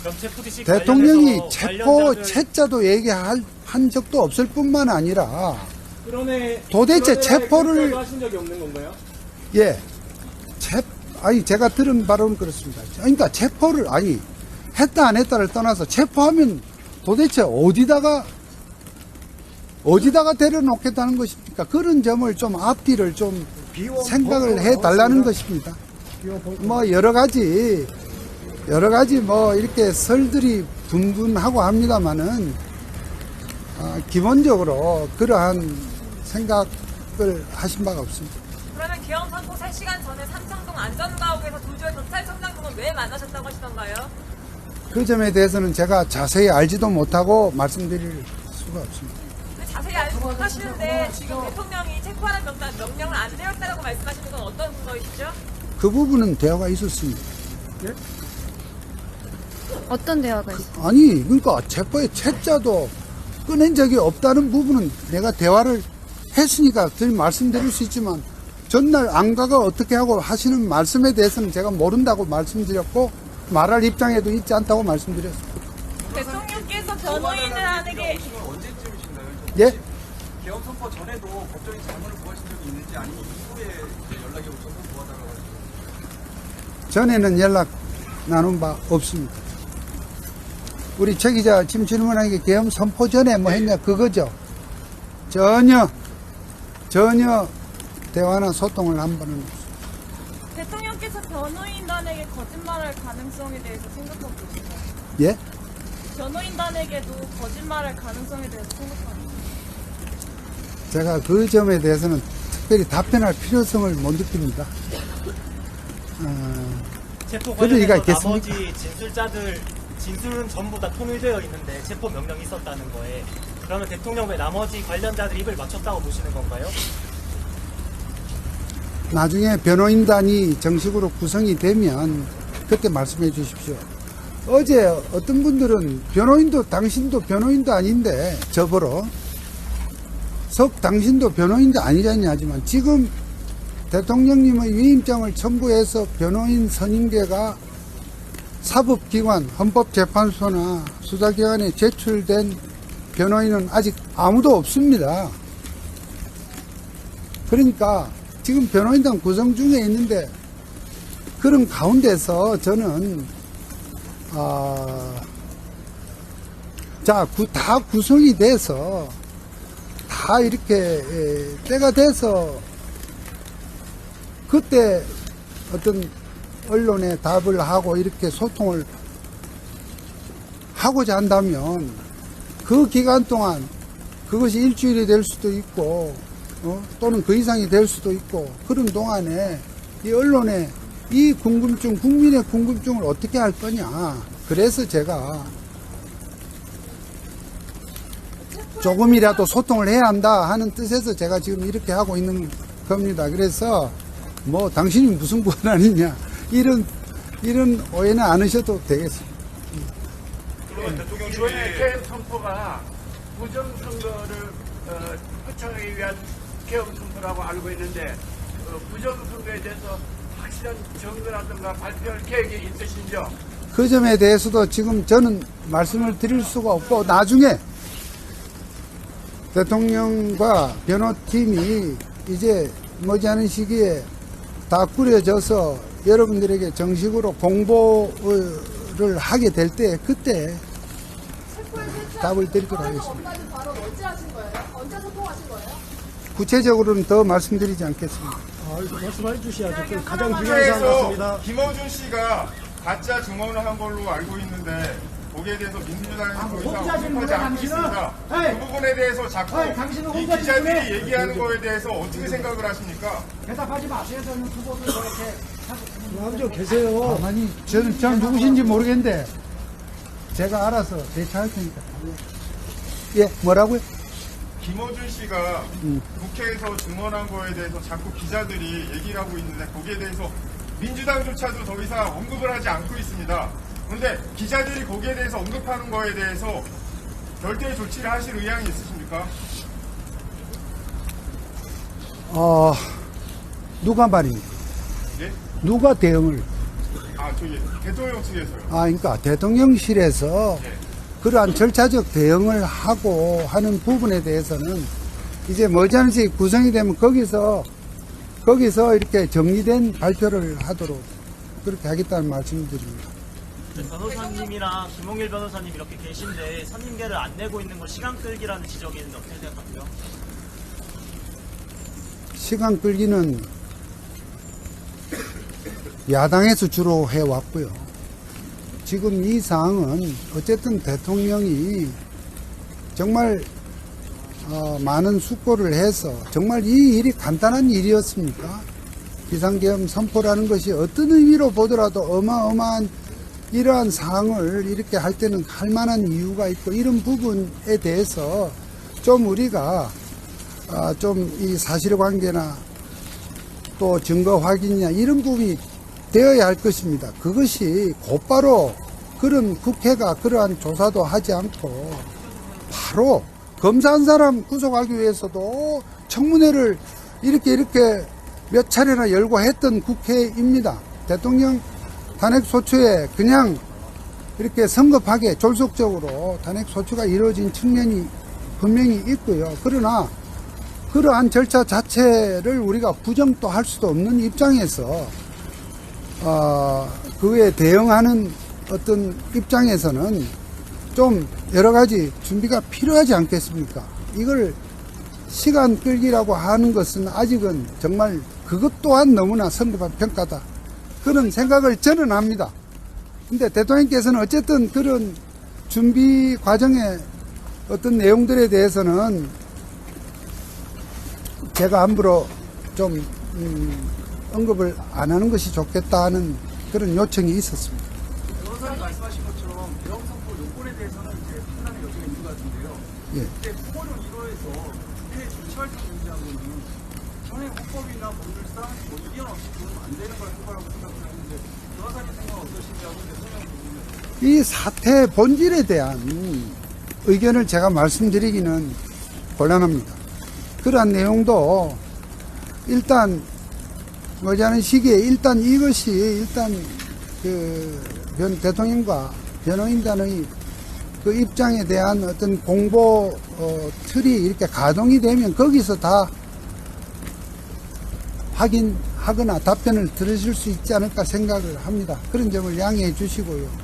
그럼 체포지시 대통령이 관련해서 체포 관련자들- 채자도 얘기한 적도 없을 뿐만 아니라 그러네. 도대체 그러네. 체포를 그렇게도 하신 적이 없는 건가요? 예, 아니 제가 들은 바로는 그렇습니다. 그러니까 체포를 아니 했다 안 했다를 떠나서 체포하면 도대체 어디다가 데려놓겠다는 것입니까? 그런 점을 좀 앞뒤를 좀 생각을 해 달라는 것입니다. 뭐 여러 가지 뭐 이렇게 설들이 분분하고 합니다만은 기본적으로 그러한 생각을 하신 바가 없습니다. 그러면 계엄 선포 3시간 전에 삼청동 안전가옥에서 조주호 경찰청장 등을 왜 만나셨다고 하시던가요? 그 점에 대해서는 제가 자세히 알지도 못하고 말씀드릴 수가 없습니다. 자세히 알지 못하시는데 지금 대통령이 체포하는 명령을 안 내렸다고 말씀하시는 건 어떤 근거이시죠? 그 부분은 대화가 있었습니다. 어떤 대화가 있어요? 아니 그러니까 체포의 채자도 꺼낸 적이 없다는 부분은 내가 대화를 했으니까 늘 말씀드릴 수 있지만 전날 안가가 어떻게 하고 하시는 말씀에 대해서는 제가 모른다고 말씀드렸고 말할 입장에도 있지 않다고 말씀드렸습니다. 대통령께서 변호인들에게 예? 계엄 선포 전에도 법적인 잘못을 구하신 적이 있는지 아니면 이후에 연락이 오셔서 도와달라고 하셨나요? 전에는 연락 나눈 바 없습니다. 우리 최 기자 지금 질문한 게 계엄 선포 전에 뭐 했냐 그거죠. 전혀 대화나 소통을 한 번은 없습니다. 대통령께서 변호인단에게 거짓말할 가능성에 대해서 생각하고 계신가요? 예? 변호인단에게도 거짓말할 가능성에 대해서 생각하고 계신가요? 제가 그 점에 대해서는 특별히 답변할 필요성을 못 느낍니다. 체포 그럴 리가 관련해서 있겠습니까? 나머지 진술자들 진술은 전부 다 통일되어 있는데 체포 명령이 있었다는 거에 그러면 대통령 왜 나머지 관련자들 입을 맞췄다고 보시는 건가요? 나중에 변호인단이 정식으로 구성이 되면 그때 말씀해 주십시오. 어제 어떤 분들은 당신도 변호인도 아닌데 저보러 당신도 변호인도 아니잖냐 하지만 지금 대통령님의 위임장을 첨부해서 변호인 선임계가 사법기관, 헌법재판소나 수사기관에 제출된 변호인은 아직 아무도 없습니다. 그러니까 지금 변호인단 구성 중에 있는데 그런 가운데서 저는 다 구성이 돼서 다 이렇게 때가 돼서 그때 어떤 언론에 답을 하고 이렇게 소통을 하고자 한다면 그 기간 동안 그것이 일주일이 될 수도 있고 또는 그 이상이 될 수도 있고 그런 동안에 이 언론에 이 궁금증, 국민의 궁금증을 어떻게 할 거냐. 그래서 제가 조금이라도 소통을 해야 한다 하는 뜻에서 제가 지금 이렇게 하고 있는 겁니다. 그래서 뭐 당신이 무슨 권한이냐 이런 오해는 안 하셔도 되겠습니다. 그러면 대통령 이번에 계엄 선포가 부정선거를 끝장하기 위한 계엄 선포라고 알고 있는데 부정선거에 대해서 확실한 정거라든가 발표할 계획이 있으신지요? 그 점에 대해서도 지금 저는 말씀을 드릴 수가 없고 나중에 대통령과 변호팀이 이제 머지않은 시기에 다 꾸려져서 여러분들에게 정식으로 공보를 하게 될 때 그때 답을 드리도록 하겠습니다. 바로 언제 하신 거예요? 언제 소통하신 거예요? 구체적으로는 더 말씀드리지 않겠습니다. 말씀해 주셔야죠. 가장 중요한 사안 같습니다. 김어준 씨가 가짜 증언을 한 걸로 알고 있는데 거기에 대해서 민주당에서 더 이상 언급하지 않고 있습니다. 그 부분에 대해서 자꾸 이 기자들이 얘기하는 거에 대해서 어떻게 생각을 하십니까? 대답하지 마세요. 저는 후보들 이렇게 좀 계세요. 가만히 저는 잘 누구신지 모르겠는데 제가 알아서 대처할 테니까. 예, 뭐라고요? 김어준 씨가 국회에서 증언한 거에 대해서 자꾸 기자들이 얘기를 하고 있는데 거기에 대해서 민주당조차도 더 이상 언급을 하지 않고 있습니다. 그런데 기자들이 거기에 대해서 언급하는 거에 대해서 별도의 조치를 하실 의향이 있으십니까? 누가 말입니까? 예? 누가 대응을 저기 대통령 측에서요. 그러니까 대통령실에서 그러한 절차적 대응을 하고 하는 부분에 대해서는 이제 머지않이 구성이 되면 거기서 이렇게 정리된 발표를 하도록 그렇게 하겠다는 말씀을 드립니다. 변호사님이랑 김홍일 변호사님 이렇게 계신데 선임계를 안 내고 있는 건 시간 끌기라는 지적이 있는데 어떻게 생각하세요? 시간 끌기는 야당에서 주로 해왔고요. 지금 이 사항은 어쨌든 대통령이 정말 많은 숙고를 해서 정말 이 일이 간단한 일이었습니까? 비상계엄 선포라는 것이 어떤 의미로 보더라도 어마어마한 이러한 사항을 이렇게 할 때는 할 만한 이유가 있고 이런 부분에 대해서 좀 우리가 좀 이 사실관계나 또 증거 확인이나 이런 부분이 되어야 할 것입니다. 그것이 곧바로 그런 국회가 그러한 조사도 하지 않고 바로 검사 한 사람 구속하기 위해서도 청문회를 이렇게 몇 차례나 열고 했던 국회입니다. 대통령 탄핵소추에 그냥 이렇게 성급하게 졸속적으로 탄핵소추가 이루어진 측면이 분명히 있고요. 그러나 그러한 절차 자체를 우리가 부정도 할 수도 없는 입장에서 그에 대응하는 어떤 입장에서는 좀 여러 가지 준비가 필요하지 않겠습니까? 이걸 시간 끌기라고 하는 것은 아직은 정말 그것 또한 너무나 성급한 평가다. 그런 생각을 저는 합니다. 근데 대통령께서는 어쨌든 그런 준비 과정의 어떤 내용들에 대해서는 제가 함부로 좀 언급을 안 하는 것이 좋겠다 하는 그런 요청이 있었습니다. 변호사님 말씀하신 것처럼 계엄 선포 요건에 대해서는 이제 판단의 여지가 있는 것 같은데요. 예. 근데 후보를 1호에서 국회 정치활동 금지한 거는 현행 헌법이나 법률상 이견 없이 그러면 안 되는 걸 한 거라고 생각을 하는데 변호사님 생각은 어떠신지하고 대통령 부분은 이 사태의 본질에 대한 의견을 제가 말씀드리기는 곤란합니다. 그러한 내용도 일단 머지않은 시기에 일단 이것이 일단 대통령과 변호인단의 그 입장에 대한 어떤 공보 틀이 이렇게 가동이 되면 거기서 다 확인하거나 답변을 들으실 수 있지 않을까 생각을 합니다. 그런 점을 양해해 주시고요.